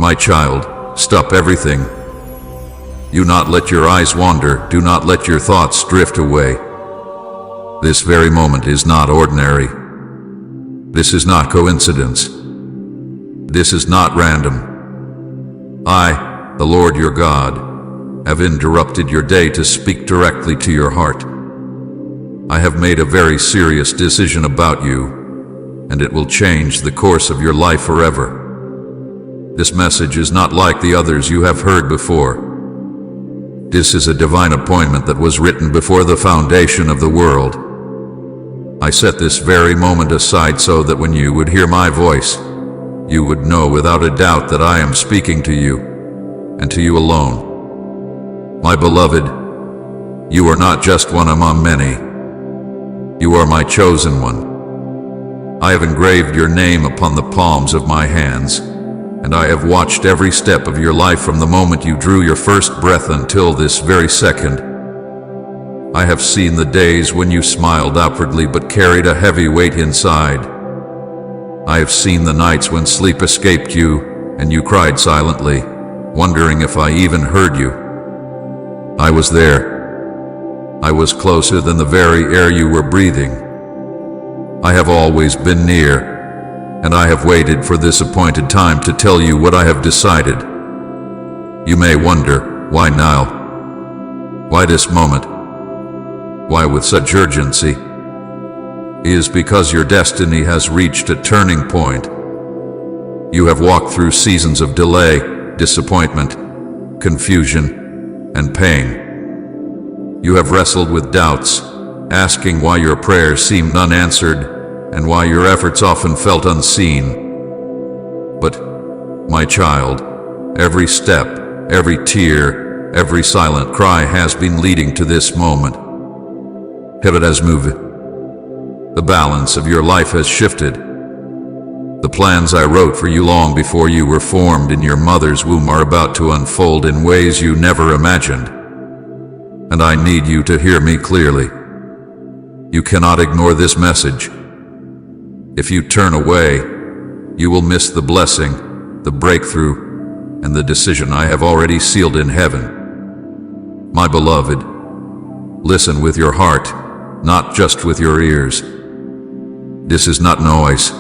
My child, stop everything. Do not let your eyes wander, do not let your thoughts drift away. This very moment is not ordinary. This is not coincidence. This is not random. I, the Lord your God, have interrupted your day to speak directly to your heart. I have made a very serious decision about you, and it will change the course of your life forever. This message is not like the others you have heard before. This is a divine appointment that was written before the foundation of the world. I set this very moment aside so that when you would hear my voice, you would know without a doubt that I am speaking to you, and to you alone. My beloved, you are not just one among many. You are my chosen one. I have engraved your name upon the palms of my hands, and I have watched every step of your life from the moment you drew your first breath until this very second. I have seen the days when you smiled outwardly but carried a heavy weight inside. I have seen the nights when sleep escaped you and you cried silently, wondering if I even heard you. I was there. I was closer than the very air you were breathing. I have always been near, and I have waited for this appointed time to tell you what I have decided. You may wonder, why now? Why this moment? Why with such urgency? It is because your destiny has reached a turning point. You have walked through seasons of delay, disappointment, confusion, and pain. You have wrestled with doubts, asking why your prayers seemed unanswered and why your efforts often felt unseen. But, my child, every step, every tear, every silent cry has been leading to this moment. Pivot has moved. The balance of your life has shifted. The plans I wrote for you long before you were formed in your mother's womb are about to unfold in ways you never imagined. And I need you to hear me clearly. You cannot ignore this message. If you turn away, you will miss the blessing, the breakthrough, and the decision I have already sealed in heaven. My beloved, listen with your heart, not just with your ears. This is not noise.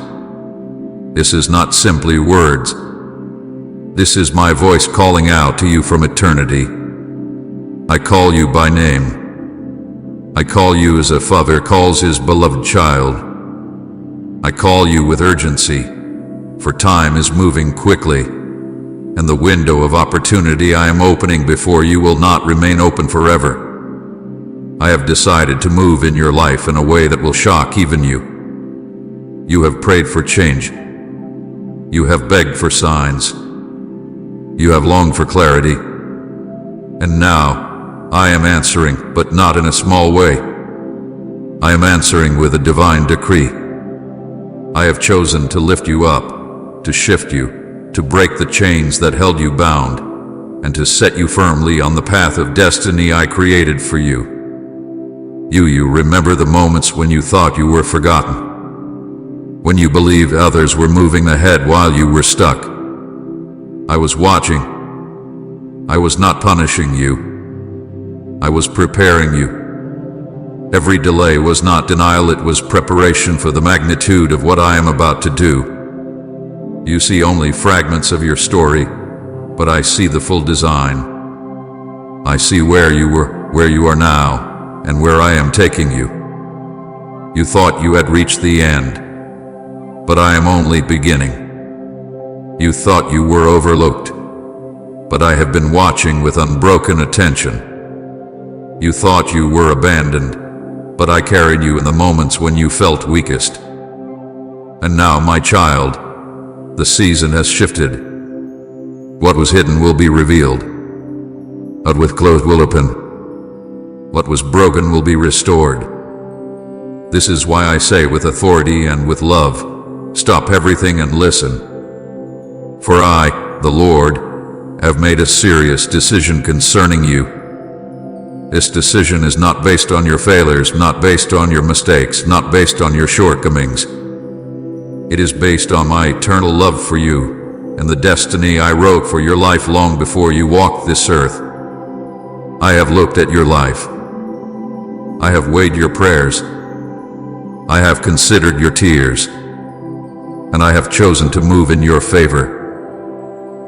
This is not simply words. This is my voice calling out to you from eternity. I call you by name. I call you as a father calls his beloved child. I call you with urgency, for time is moving quickly, and the window of opportunity I am opening before you will not remain open forever. I have decided to move in your life in a way that will shock even you. You have prayed for change. You have begged for signs. You have longed for clarity. And now, I am answering, but not in a small way. I am answering with a divine decree. I have chosen to lift you up, to shift you, to break the chains that held you bound, and to set you firmly on the path of destiny I created for you. You remember the moments when you thought you were forgotten, when you believed others were moving ahead while you were stuck. I was watching. I was not punishing you. I was preparing you. Every delay was not denial, it was preparation for the magnitude of what I am about to do. You see only fragments of your story, but I see the full design. I see where you were, where you are now, and where I am taking you. You thought you had reached the end, but I am only beginning. You thought you were overlooked, but I have been watching with unbroken attention. You thought you were abandoned, but I carried you in the moments when you felt weakest. And now, my child, the season has shifted. What was hidden will be revealed. What was closed will open. What was broken will be restored. This is why I say with authority and with love, stop everything and listen. For I, the Lord, have made a serious decision concerning you. This decision is not based on your failures, not based on your mistakes, not based on your shortcomings. It is based on my eternal love for you, and the destiny I wrote for your life long before you walked this earth. I have looked at your life. I have weighed your prayers. I have considered your tears, and I have chosen to move in your favor.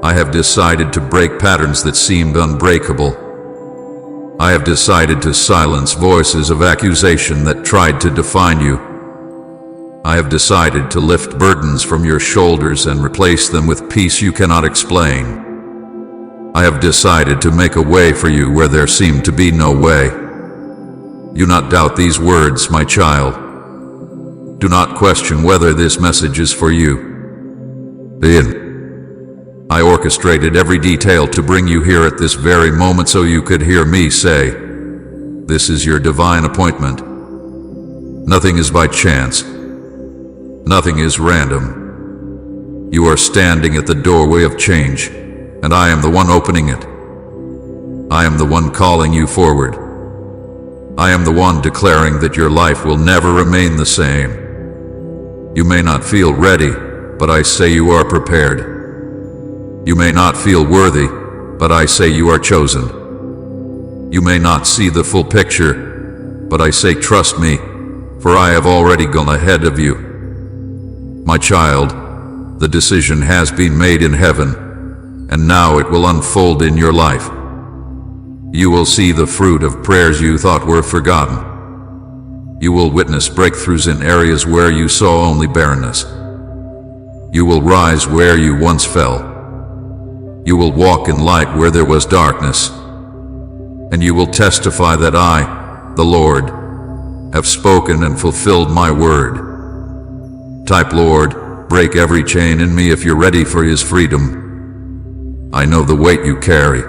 I have decided to break patterns that seemed unbreakable. I have decided to silence voices of accusation that tried to define you. I have decided to lift burdens from your shoulders and replace them with peace you cannot explain. I have decided to make a way for you where there seemed to be no way. Do not doubt these words, my child. Do not question whether this message is for you. I orchestrated every detail to bring you here at this very moment so you could hear me say, "This is your divine appointment." Nothing is by chance. Nothing is random. You are standing at the doorway of change, and I am the one opening it. I am the one calling you forward. I am the one declaring that your life will never remain the same. You may not feel ready, but I say you are prepared. You may not feel worthy, but I say you are chosen. You may not see the full picture, but I say trust me, for I have already gone ahead of you. My child, the decision has been made in heaven, and now it will unfold in your life. You will see the fruit of prayers you thought were forgotten. You will witness breakthroughs in areas where you saw only barrenness. You will rise where you once fell. You will walk in light where there was darkness. And you will testify that I, the Lord, have spoken and fulfilled my word. Type, Lord, break every chain in me if you're ready for His freedom. I know the weight you carry.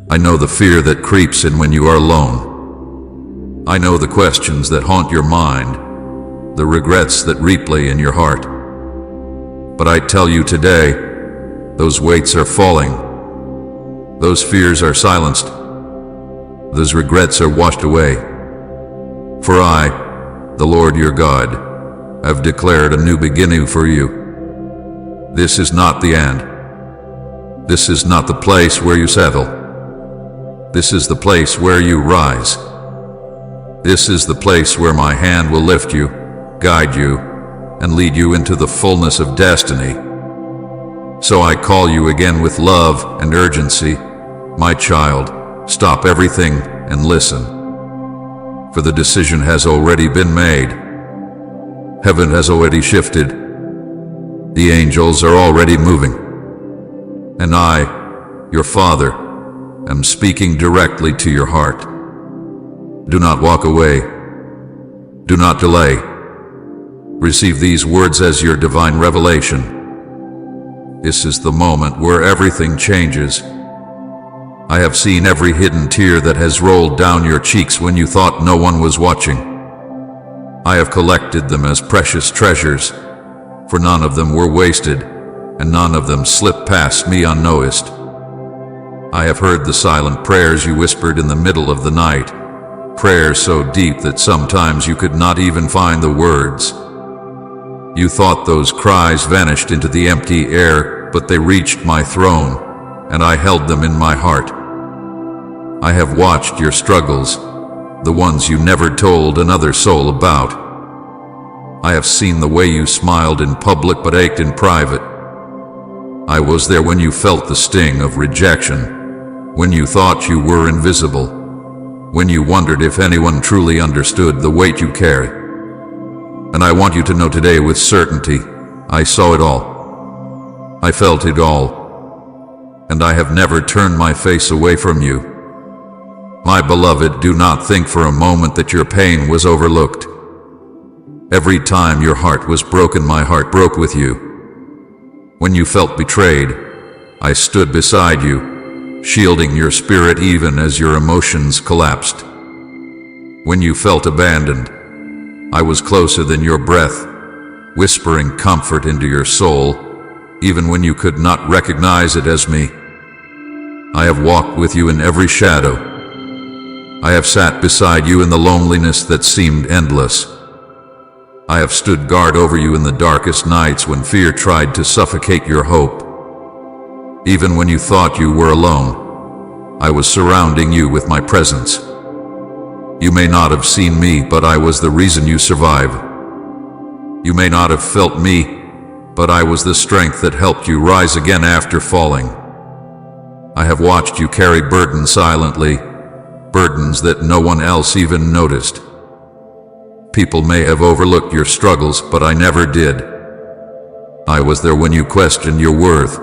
I know the fear that creeps in when you are alone. I know the questions that haunt your mind, the regrets that replay in your heart. But I tell you today, those weights are falling. Those fears are silenced. Those regrets are washed away. For I, the Lord your God, have declared a new beginning for you. This is not the end. This is not the place where you settle. This is the place where you rise. This is the place where my hand will lift you, guide you, and lead you into the fullness of destiny. So I call you again with love and urgency, my child, stop everything and listen. For the decision has already been made. Heaven has already shifted. The angels are already moving. And I, your Father, am speaking directly to your heart. Do not walk away. Do not delay. Receive these words as your divine revelation. This is the moment where everything changes. I have seen every hidden tear that has rolled down your cheeks when you thought no one was watching. I have collected them as precious treasures, for none of them were wasted, and none of them slipped past me unnoticed. I have heard the silent prayers you whispered in the middle of the night, prayers so deep that sometimes you could not even find the words. You thought those cries vanished into the empty air, but they reached my throne, and I held them in my heart. I have watched your struggles, the ones you never told another soul about. I have seen the way you smiled in public but ached in private. I was there when you felt the sting of rejection, when you thought you were invisible, when you wondered if anyone truly understood the weight you carry. And I want you to know today with certainty, I saw it all. I felt it all. And I have never turned my face away from you. My beloved, do not think for a moment that your pain was overlooked. Every time your heart was broken, my heart broke with you. When you felt betrayed, I stood beside you, shielding your spirit even as your emotions collapsed. When you felt abandoned, I was closer than your breath, whispering comfort into your soul, even when you could not recognize it as me. I have walked with you in every shadow. I have sat beside you in the loneliness that seemed endless. I have stood guard over you in the darkest nights when fear tried to suffocate your hope. Even when you thought you were alone, I was surrounding you with my presence. You may not have seen me, but I was the reason you survive. You may not have felt me, but I was the strength that helped you rise again after falling. I have watched you carry burdens silently, burdens that no one else even noticed. People may have overlooked your struggles, but I never did. I was there when you questioned your worth.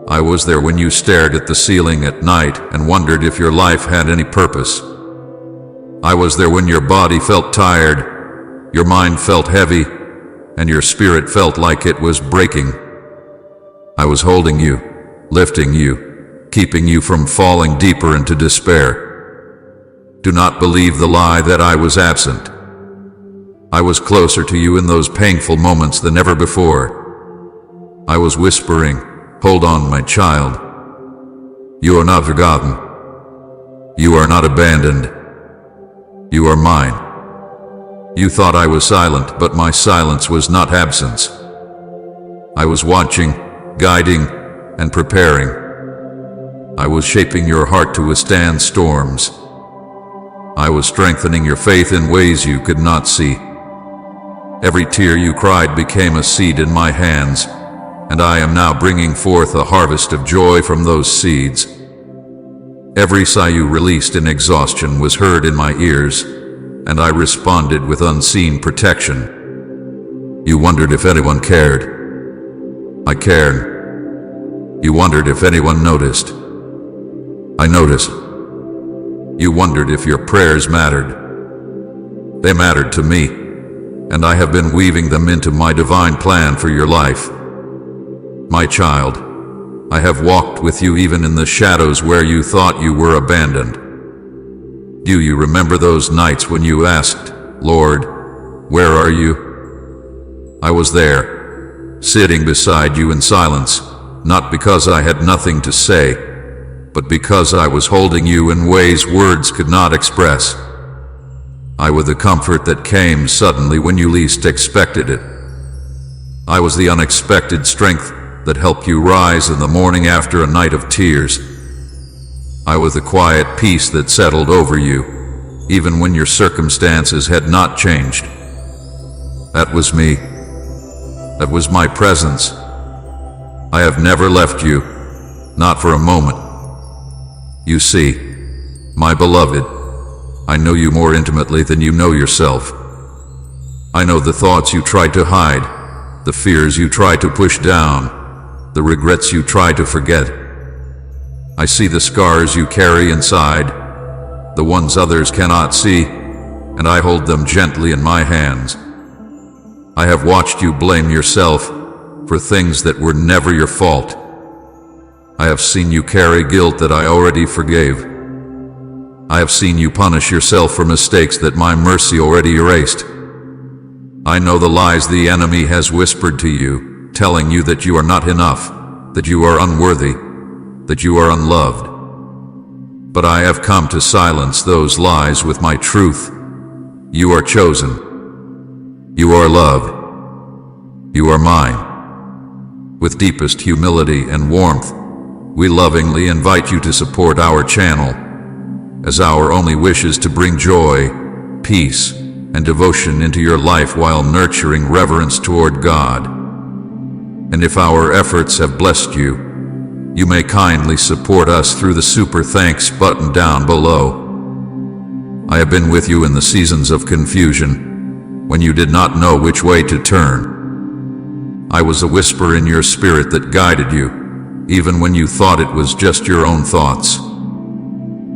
I was there when you stared at the ceiling at night and wondered if your life had any purpose. I was there when your body felt tired, your mind felt heavy, and your spirit felt like it was breaking. I was holding you, lifting you, keeping you from falling deeper into despair. Do not believe the lie that I was absent. I was closer to you in those painful moments than ever before. I was whispering, "Hold on, my child. You are not forgotten. You are not abandoned. You are mine." You thought I was silent, but my silence was not absence. I was watching, guiding, and preparing. I was shaping your heart to withstand storms. I was strengthening your faith in ways you could not see. Every tear you cried became a seed in my hands, and I am now bringing forth a harvest of joy from those seeds. Every sigh you released in exhaustion was heard in my ears, and I responded with unseen protection. You wondered if anyone cared. I cared. You wondered if anyone noticed. I noticed. You wondered if your prayers mattered. They mattered to me, and I have been weaving them into my divine plan for your life. My child, I have walked with you even in the shadows where you thought you were abandoned. Do you remember those nights when you asked, "Lord, where are you?" I was there, sitting beside you in silence, not because I had nothing to say, but because I was holding you in ways words could not express. I was the comfort that came suddenly when you least expected it. I was the unexpected strength that helped you rise in the morning after a night of tears. I was the quiet peace that settled over you, even when your circumstances had not changed. That was me. That was my presence. I have never left you, not for a moment. You see, my beloved, I know you more intimately than you know yourself. I know the thoughts you tried to hide, the fears you tried to push down, the regrets you tried to forget. I see the scars you carry inside, the ones others cannot see, and I hold them gently in my hands. I have watched you blame yourself for things that were never your fault. I have seen you carry guilt that I already forgave. I have seen you punish yourself for mistakes that my mercy already erased. I know the lies the enemy has whispered to you, telling you that you are not enough, that you are unworthy, that you are unloved. But I have come to silence those lies with my truth. You are chosen. You are loved. You are mine. With deepest humility and warmth, we lovingly invite you to support our channel, as our only wish is to bring joy, peace, and devotion into your life while nurturing reverence toward God. And if our efforts have blessed you, you may kindly support us through the Super Thanks button down below. I have been with you in the seasons of confusion, when you did not know which way to turn. I was a whisper in your spirit that guided you, even when you thought it was just your own thoughts.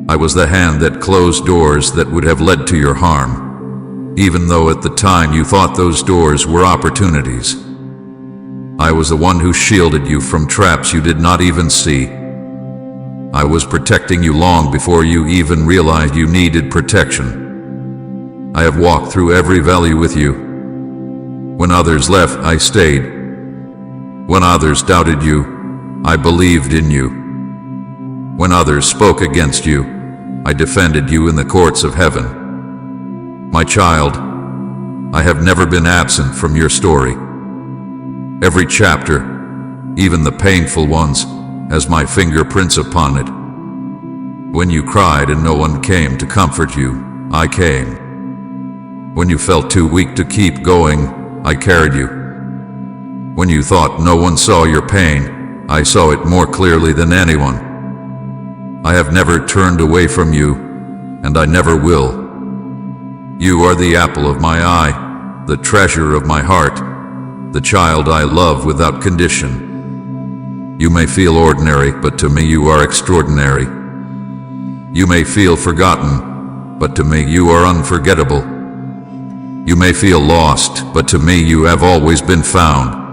I was the hand that closed doors that would have led to your harm, even though at the time you thought those doors were opportunities. I was the one who shielded you from traps you did not even see. I was protecting you long before you even realized you needed protection. I have walked through every valley with you. When others left, I stayed. When others doubted you, I believed in you. When others spoke against you, I defended you in the courts of heaven. My child, I have never been absent from your story. Every chapter, even the painful ones, has my fingerprints upon it. When you cried and no one came to comfort you, I came. When you felt too weak to keep going, I carried you. When you thought no one saw your pain, I saw it more clearly than anyone. I have never turned away from you, and I never will. You are the apple of my eye, the treasure of my heart, the child I love without condition. You may feel ordinary, but to me you are extraordinary. You may feel forgotten, but to me you are unforgettable. You may feel lost, but to me you have always been found.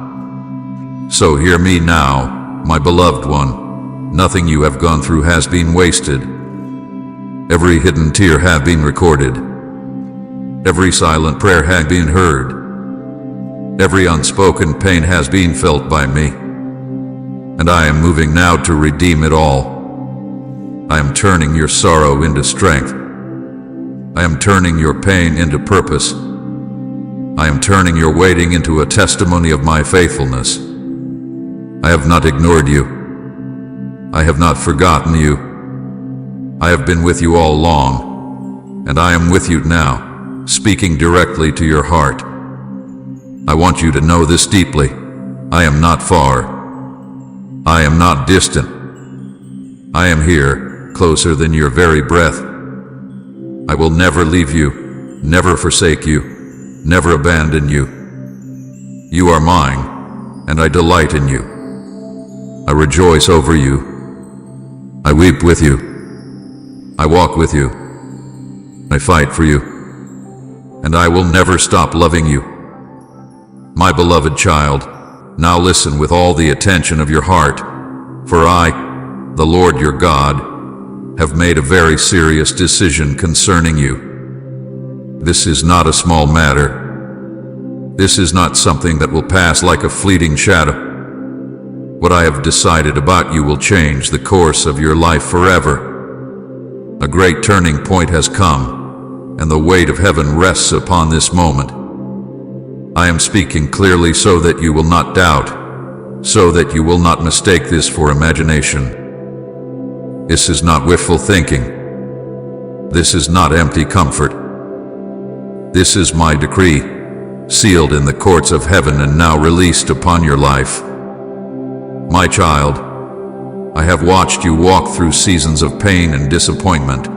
So hear me now, my beloved one. Nothing you have gone through has been wasted. Every hidden tear has been recorded. Every silent prayer has been heard. Every unspoken pain has been felt by me. And I am moving now to redeem it all. I am turning your sorrow into strength. I am turning your pain into purpose. I am turning your waiting into a testimony of my faithfulness. I have not ignored you. I have not forgotten you. I have been with you all along, and I am with you now, speaking directly to your heart. I want you to know this deeply. I am not far. I am not distant. I am here, closer than your very breath. I will never leave you, never forsake you, never abandon you. You are mine, and I delight in you. I rejoice over you. I weep with you. I walk with you. I fight for you. And I will never stop loving you. My beloved child, now listen with all the attention of your heart, for I, the Lord your God, have made a very serious decision concerning you. This is not a small matter. This is not something that will pass like a fleeting shadow. What I have decided about you will change the course of your life forever. A great turning point has come, and the weight of heaven rests upon this moment. I am speaking clearly so that you will not doubt, so that you will not mistake this for imagination. This is not wishful thinking. This is not empty comfort. This is my decree, sealed in the courts of heaven and now released upon your life. My child, I have watched you walk through seasons of pain and disappointment.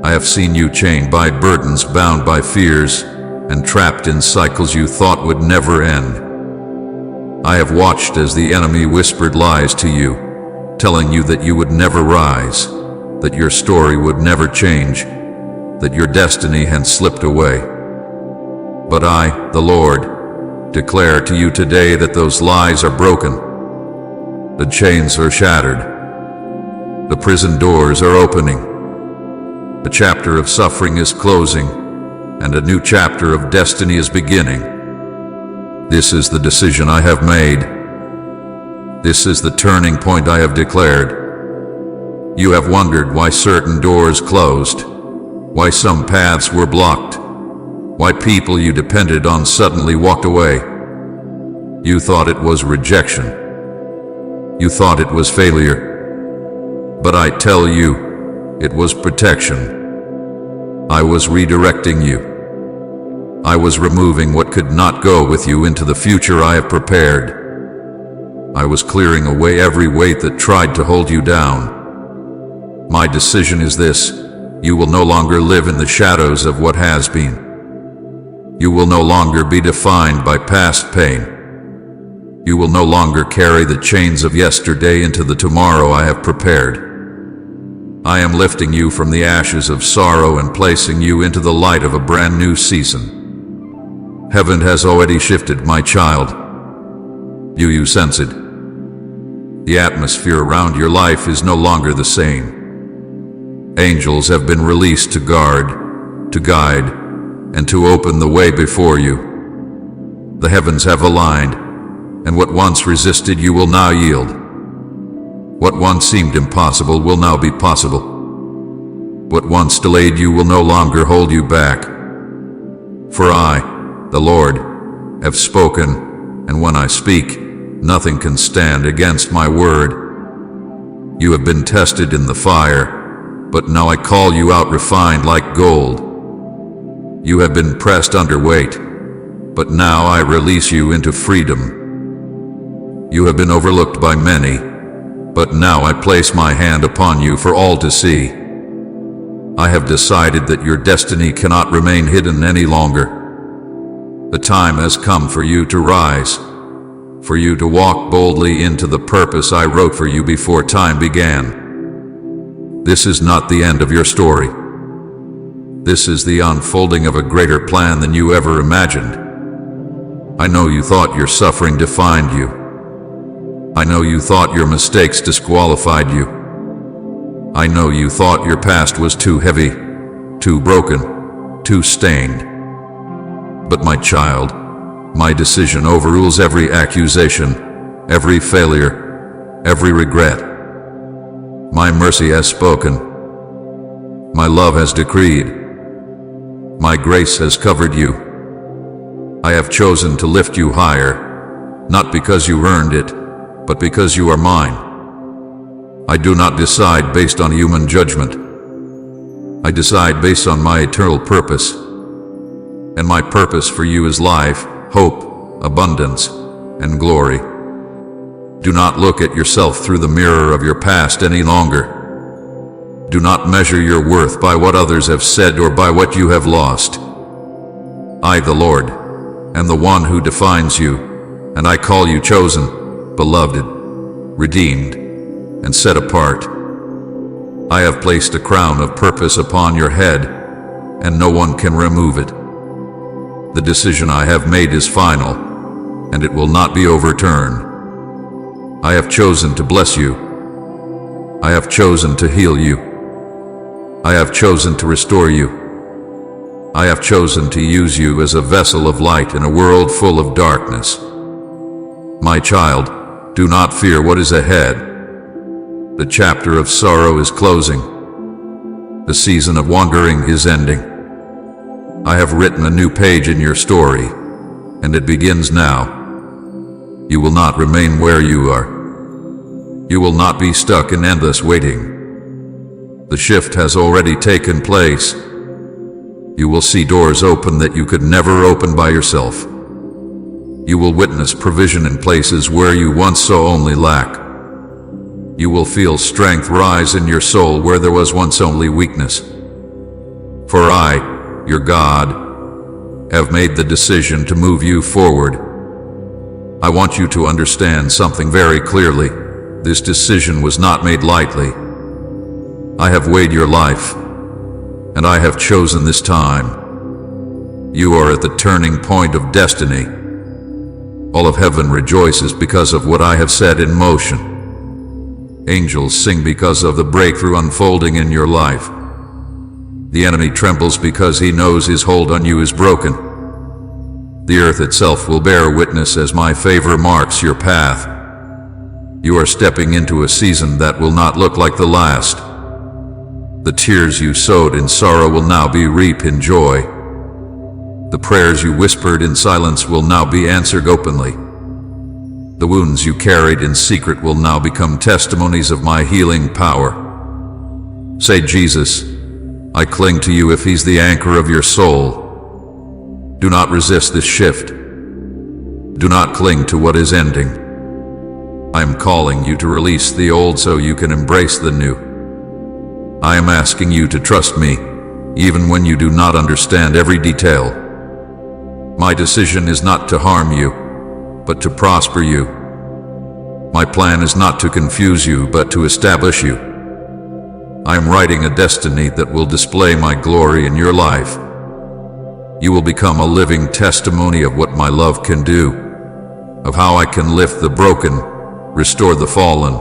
I have seen you chained by burdens, bound by fears, and trapped in cycles you thought would never end. I have watched as the enemy whispered lies to you, telling you that you would never rise, that your story would never change, that your destiny had slipped away. But I, the Lord, declare to you today that those lies are broken. The chains are shattered. The prison doors are opening. The chapter of suffering is closing, and a new chapter of destiny is beginning. This is the decision I have made. This is the turning point I have declared. You have wondered why certain doors closed, why some paths were blocked, why people you depended on suddenly walked away. You thought it was rejection. You thought it was failure. But I tell you, it was protection. I was redirecting you. I was removing what could not go with you into the future I have prepared. I was clearing away every weight that tried to hold you down. My decision is this: you will no longer live in the shadows of what has been. You will no longer be defined by past pain. You will no longer carry the chains of yesterday into the tomorrow I have prepared. I am lifting you from the ashes of sorrow and placing you into the light of a brand new season. Heaven has already shifted, my child. You sense it. The atmosphere around your life is no longer the same. Angels have been released to guard, to guide, and to open the way before you. The heavens have aligned, and what once resisted you will now yield. What once seemed impossible will now be possible. What once delayed you will no longer hold you back. For I, the Lord, have spoken, and when I speak, nothing can stand against my word. You have been tested in the fire, but now I call you out refined like gold. You have been pressed underweight, but now I release you into freedom. You have been overlooked by many, but now I place my hand upon you for all to see. I have decided that your destiny cannot remain hidden any longer. The time has come for you to rise, for you to walk boldly into the purpose I wrote for you before time began. This is not the end of your story. This is the unfolding of a greater plan than you ever imagined. I know you thought your suffering defined you. I know you thought your mistakes disqualified you. I know you thought your past was too heavy, too broken, too stained. But my child, my decision overrules every accusation, every failure, every regret. My mercy has spoken. My love has decreed. My grace has covered you. I have chosen to lift you higher, not because you earned it, but because you are mine. I do not decide based on human judgment. I decide based on my eternal purpose. And my purpose for you is life, hope, abundance, and glory. Do not look at yourself through the mirror of your past any longer. Do not measure your worth by what others have said or by what you have lost. I, the Lord, am the one who defines you, and I call you chosen, beloved, redeemed, and set apart. I have placed a crown of purpose upon your head, and no one can remove it. The decision I have made is final, and it will not be overturned. I have chosen to bless you. I have chosen to heal you. I have chosen to restore you. I have chosen to use you as a vessel of light in a world full of darkness. My child, do not fear what is ahead. The chapter of sorrow is closing. The season of wandering is ending. I have written a new page in your story, and it begins now. You will not remain where you are. You will not be stuck in endless waiting. The shift has already taken place. You will see doors open that you could never open by yourself. You will witness provision in places where you once saw only lack. You will feel strength rise in your soul where there was once only weakness. For I, your God, have made the decision to move you forward. I want you to understand something very clearly. This decision was not made lightly. I have weighed your life, and I have chosen this time. You are at the turning point of destiny. All of heaven rejoices because of what I have set in motion. Angels sing because of the breakthrough unfolding in your life. The enemy trembles because he knows his hold on you is broken. The earth itself will bear witness as my favor marks your path. You are stepping into a season that will not look like the last. The tears you sowed in sorrow will now be reaped in joy. The prayers you whispered in silence will now be answered openly. The wounds you carried in secret will now become testimonies of my healing power. Say, Jesus, I cling to you if he's the anchor of your soul. Do not resist this shift. Do not cling to what is ending. I am calling you to release the old so you can embrace the new. I am asking you to trust me, even when you do not understand every detail. My decision is not to harm you, but to prosper you. My plan is not to confuse you, but to establish you. I am writing a destiny that will display my glory in your life. You will become a living testimony of what my love can do, of how I can lift the broken, restore the fallen,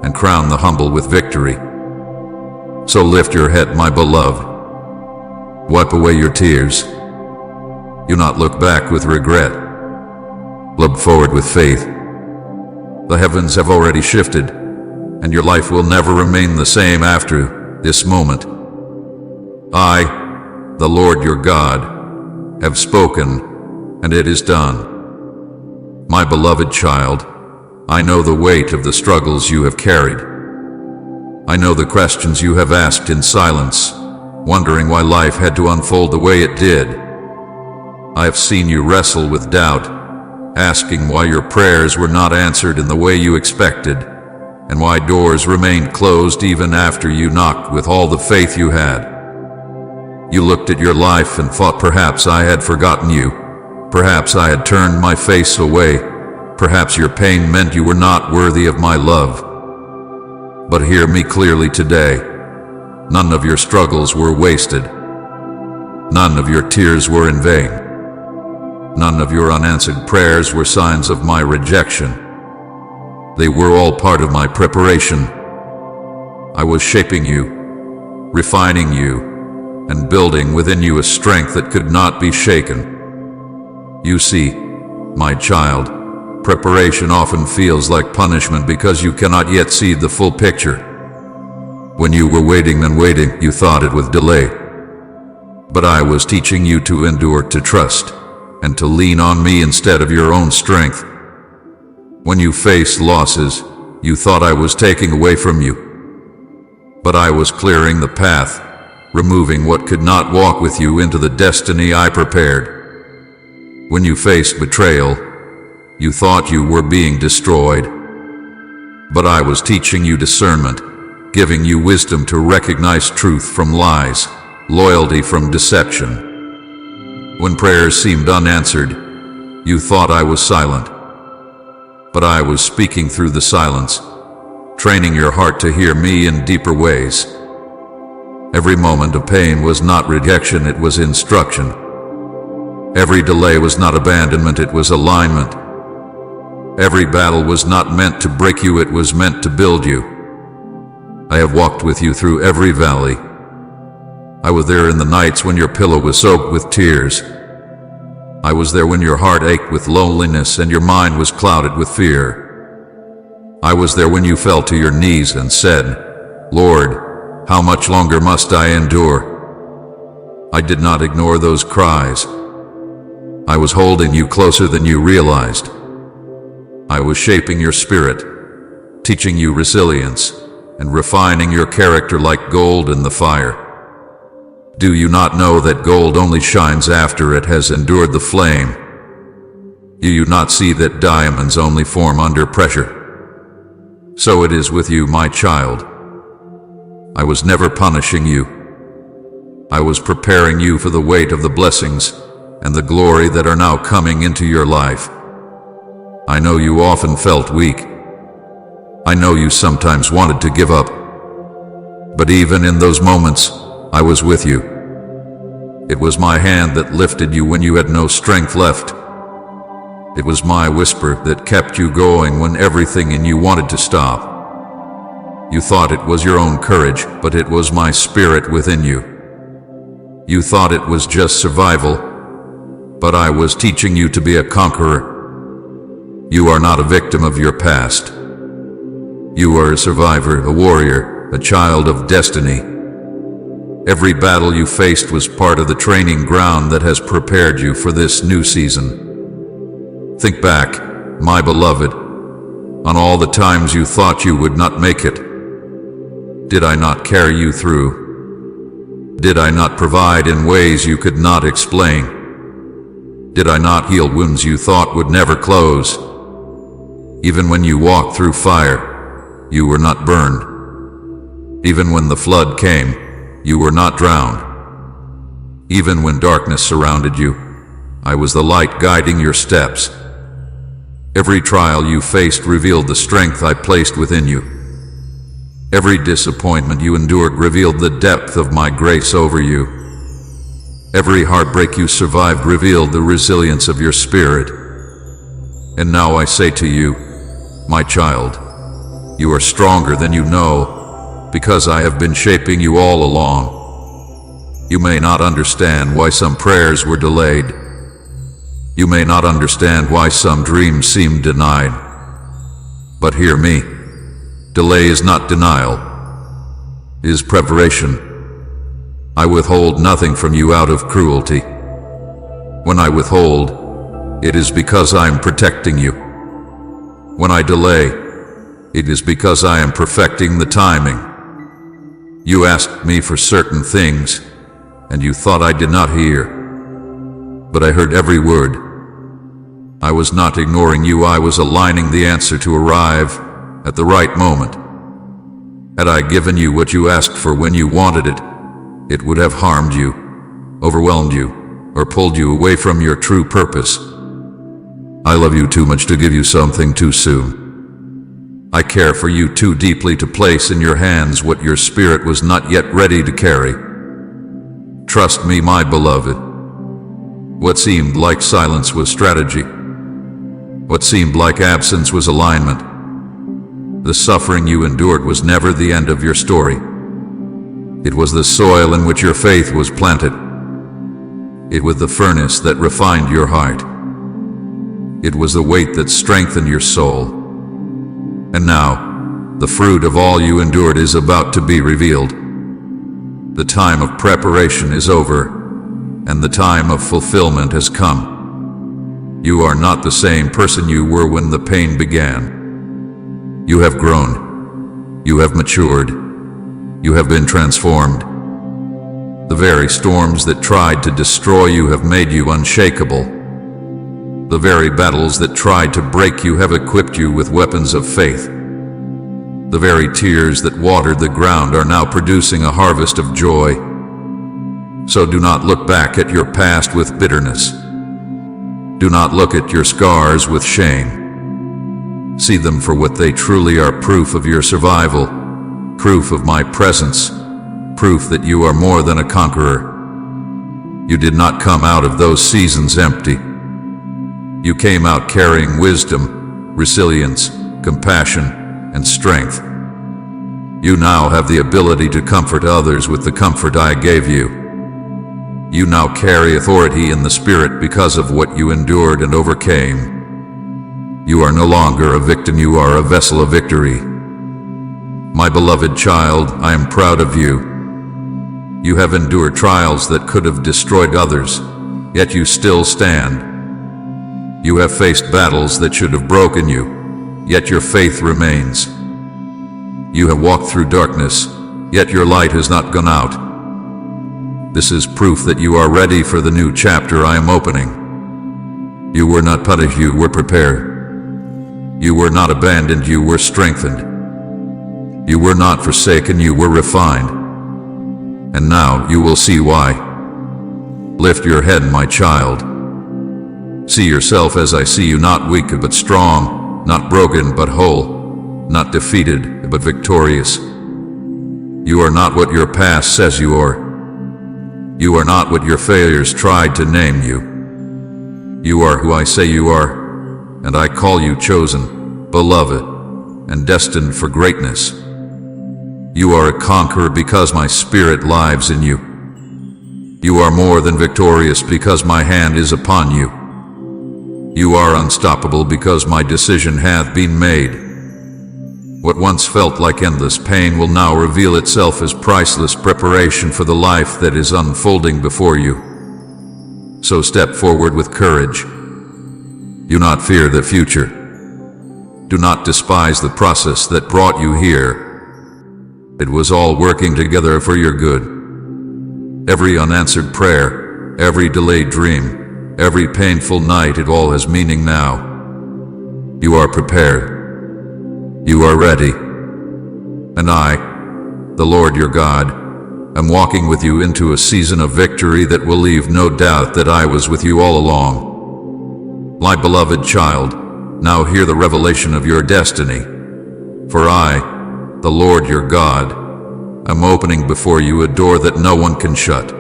and crown the humble with victory. So lift your head, my beloved. Wipe away your tears. Do not look back with regret. Look forward with faith. The heavens have already shifted, and your life will never remain the same after this moment. I, the Lord your God, have spoken, and it is done. My beloved child, I know the weight of the struggles you have carried. I know the questions you have asked in silence, wondering why life had to unfold the way it did. I have seen you wrestle with doubt, asking why your prayers were not answered in the way you expected, and why doors remained closed even after you knocked with all the faith you had. You looked at your life and thought perhaps I had forgotten you, perhaps I had turned my face away, perhaps your pain meant you were not worthy of my love. But hear me clearly today. None of your struggles were wasted. None of your tears were in vain. None of your unanswered prayers were signs of my rejection. They were all part of my preparation. I was shaping you, refining you, and building within you a strength that could not be shaken. You see, my child, preparation often feels like punishment because you cannot yet see the full picture. When you were waiting and waiting, you thought it was delay. But I was teaching you to endure, to trust, and to lean on me instead of your own strength. When you faced losses, you thought I was taking away from you. But I was clearing the path, removing what could not walk with you into the destiny I prepared. When you faced betrayal, you thought you were being destroyed. But I was teaching you discernment, giving you wisdom to recognize truth from lies, loyalty from deception. When prayers seemed unanswered, you thought I was silent. But I was speaking through the silence, training your heart to hear me in deeper ways. Every moment of pain was not rejection, it was instruction. Every delay was not abandonment, it was alignment. Every battle was not meant to break you, it was meant to build you. I have walked with you through every valley. I was there in the nights when your pillow was soaked with tears. I was there when your heart ached with loneliness and your mind was clouded with fear. I was there when you fell to your knees and said, "Lord, how much longer must I endure?" I did not ignore those cries. I was holding you closer than you realized. I was shaping your spirit, teaching you resilience, and refining your character like gold in the fire. Do you not know that gold only shines after it has endured the flame? Do you not see that diamonds only form under pressure? So it is with you, my child. I was never punishing you. I was preparing you for the weight of the blessings and the glory that are now coming into your life. I know you often felt weak. I know you sometimes wanted to give up. But even in those moments, I was with you. It was my hand that lifted you when you had no strength left. It was my whisper that kept you going when everything in you wanted to stop. You thought it was your own courage, but it was my spirit within you. You thought it was just survival, but I was teaching you to be a conqueror. You are not a victim of your past. You are a survivor, a warrior, a child of destiny. Every battle you faced was part of the training ground that has prepared you for this new season. Think back, my beloved, on all the times you thought you would not make it. Did I not carry you through? Did I not provide in ways you could not explain? Did I not heal wounds you thought would never close? Even when you walked through fire, you were not burned. Even when the flood came, you were not drowned. Even when darkness surrounded you, I was the light guiding your steps. Every trial you faced revealed the strength I placed within you. Every disappointment you endured revealed the depth of my grace over you. Every heartbreak you survived revealed the resilience of your spirit. And now I say to you, my child, you are stronger than you know, because I have been shaping you all along. You may not understand why some prayers were delayed. You may not understand why some dreams seemed denied. But hear me. Delay is not denial. It is preparation. I withhold nothing from you out of cruelty. When I withhold, it is because I am protecting you. When I delay, it is because I am perfecting the timing. You asked me for certain things, and you thought I did not hear. But I heard every word. I was not ignoring you, I was aligning the answer to arrive at the right moment. Had I given you what you asked for when you wanted it, it would have harmed you, overwhelmed you, or pulled you away from your true purpose. I love you too much to give you something too soon. I care for you too deeply to place in your hands what your spirit was not yet ready to carry. Trust me, my beloved. What seemed like silence was strategy. What seemed like absence was alignment. The suffering you endured was never the end of your story. It was the soil in which your faith was planted. It was the furnace that refined your heart. It was the weight that strengthened your soul. And now, the fruit of all you endured is about to be revealed. The time of preparation is over, and the time of fulfillment has come. You are not the same person you were when the pain began. You have grown. You have matured. You have been transformed. The very storms that tried to destroy you have made you unshakable. The very battles that tried to break you have equipped you with weapons of faith. The very tears that watered the ground are now producing a harvest of joy. So do not look back at your past with bitterness. Do not look at your scars with shame. See them for what they truly are: proof of your survival, proof of my presence, proof that you are more than a conqueror. You did not come out of those seasons empty. You came out carrying wisdom, resilience, compassion, and strength. You now have the ability to comfort others with the comfort I gave you. You now carry authority in the Spirit because of what you endured and overcame. You are no longer a victim, you are a vessel of victory. My beloved child, I am proud of you. You have endured trials that could have destroyed others, yet you still stand. You have faced battles that should have broken you, yet your faith remains. You have walked through darkness, yet your light has not gone out. This is proof that you are ready for the new chapter I am opening. You were not punished, you were prepared. You were not abandoned, you were strengthened. You were not forsaken, you were refined. And now you will see why. Lift your head, my child. See yourself as I see you, not weak but strong, not broken but whole, not defeated but victorious. You are not what your past says you are. You are not what your failures tried to name you. You are who I say you are, and I call you chosen, beloved, and destined for greatness. You are a conqueror because my Spirit lives in you. You are more than victorious because my hand is upon you. You are unstoppable because my decision hath been made. What once felt like endless pain will now reveal itself as priceless preparation for the life that is unfolding before you. So step forward with courage. Do not fear the future. Do not despise the process that brought you here. It was all working together for your good. Every unanswered prayer, every delayed dream, every painful night, it all has meaning now. You are prepared. You are ready. And I, the Lord your God, am walking with you into a season of victory that will leave no doubt that I was with you all along. My beloved child, now hear the revelation of your destiny. For I, the Lord your God, am opening before you a door that no one can shut.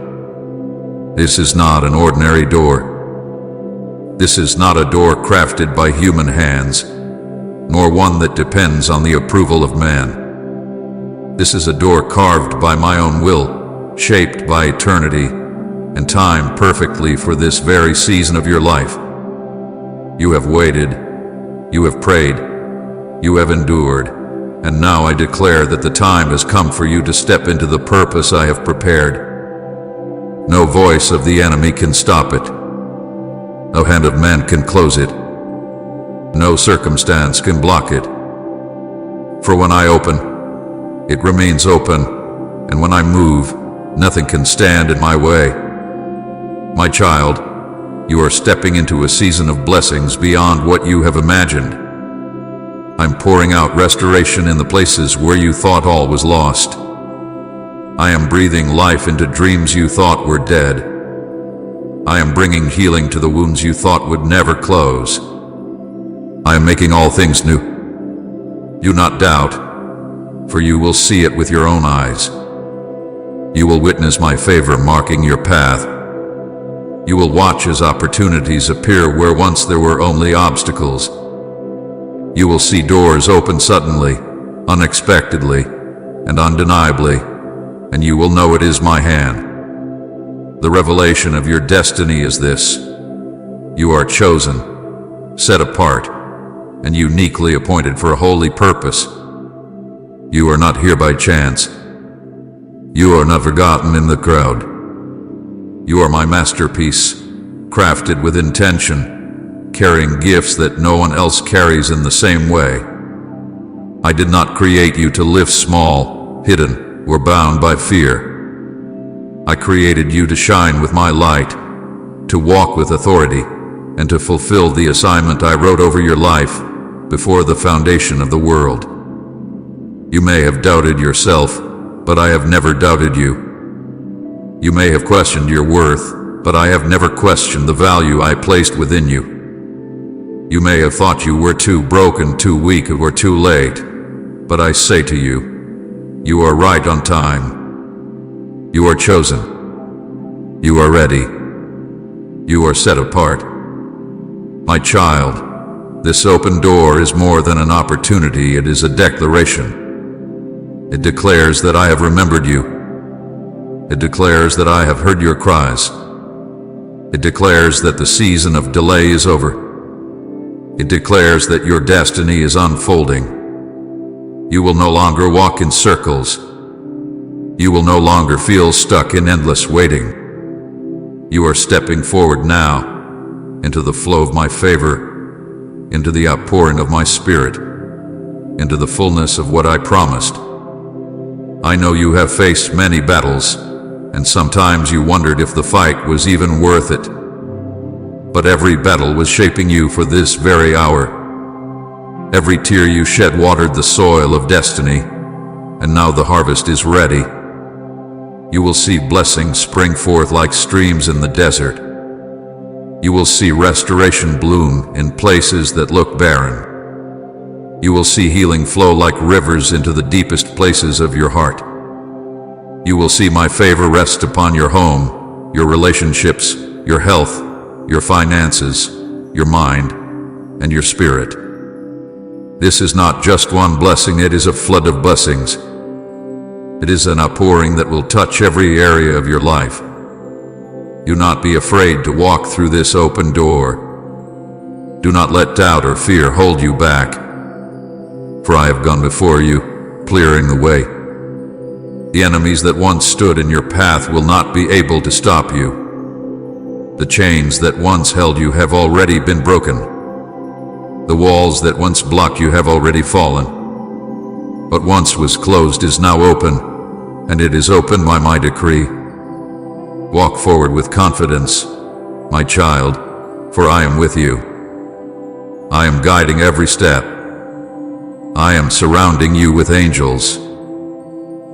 This is not an ordinary door. This is not a door crafted by human hands, nor one that depends on the approval of man. This is a door carved by my own will, shaped by eternity, and timed perfectly for this very season of your life. You have waited, you have prayed, you have endured, and now I declare that the time has come for you to step into the purpose I have prepared. No voice of the enemy can stop it. No hand of man can close it. No circumstance can block it. For when I open, it remains open, and when I move, nothing can stand in my way. My child, you are stepping into a season of blessings beyond what you have imagined. I'm pouring out restoration in the places where you thought all was lost. I am breathing life into dreams you thought were dead. I am bringing healing to the wounds you thought would never close. I am making all things new. Do not doubt, for you will see it with your own eyes. You will witness my favor marking your path. You will watch as opportunities appear where once there were only obstacles. You will see doors open suddenly, unexpectedly, and undeniably, and you will know it is my hand. The revelation of your destiny is this: you are chosen, set apart, and uniquely appointed for a holy purpose. You are not here by chance. You are not forgotten in the crowd. You are my masterpiece, crafted with intention, carrying gifts that no one else carries in the same way. I did not create you to live small, hidden, or bound by fear. I created you to shine with my light, to walk with authority, and to fulfill the assignment I wrote over your life before the foundation of the world. You may have doubted yourself, but I have never doubted you. You may have questioned your worth, but I have never questioned the value I placed within you. You may have thought you were too broken, too weak, or too late, but I say to you, you are right on time. You are chosen. You are ready. You are set apart. My child, this open door is more than an opportunity, it is a declaration. It declares that I have remembered you. It declares that I have heard your cries. It declares that the season of delay is over. It declares that your destiny is unfolding. You will no longer walk in circles. You will no longer feel stuck in endless waiting. You are stepping forward now into the flow of my favor, into the outpouring of my spirit, into the fullness of what I promised. I know you have faced many battles, and sometimes you wondered if the fight was even worth it. But every battle was shaping you for this very hour. Every tear you shed watered the soil of destiny, and now the harvest is ready. You will see blessings spring forth like streams in the desert. You will see restoration bloom in places that look barren. You will see healing flow like rivers into the deepest places of your heart. You will see my favor rest upon your home, your relationships, your health, your finances, your mind, and your spirit. This is not just one blessing, it is a flood of blessings. It is an outpouring that will touch every area of your life. Do not be afraid to walk through this open door. Do not let doubt or fear hold you back, for I have gone before you, clearing the way. The enemies that once stood in your path will not be able to stop you. The chains that once held you have already been broken. The walls that once blocked you have already fallen. What once was closed is now open, and it is open by my decree. Walk forward with confidence, my child, for I am with you. I am guiding every step. I am surrounding you with angels.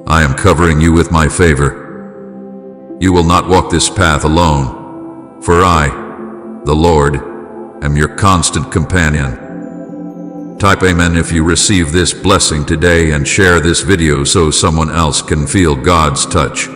I am covering you with my favor. You will not walk this path alone, for I, the Lord, am your constant companion. Type Amen if you receive this blessing today and share this video so someone else can feel God's touch.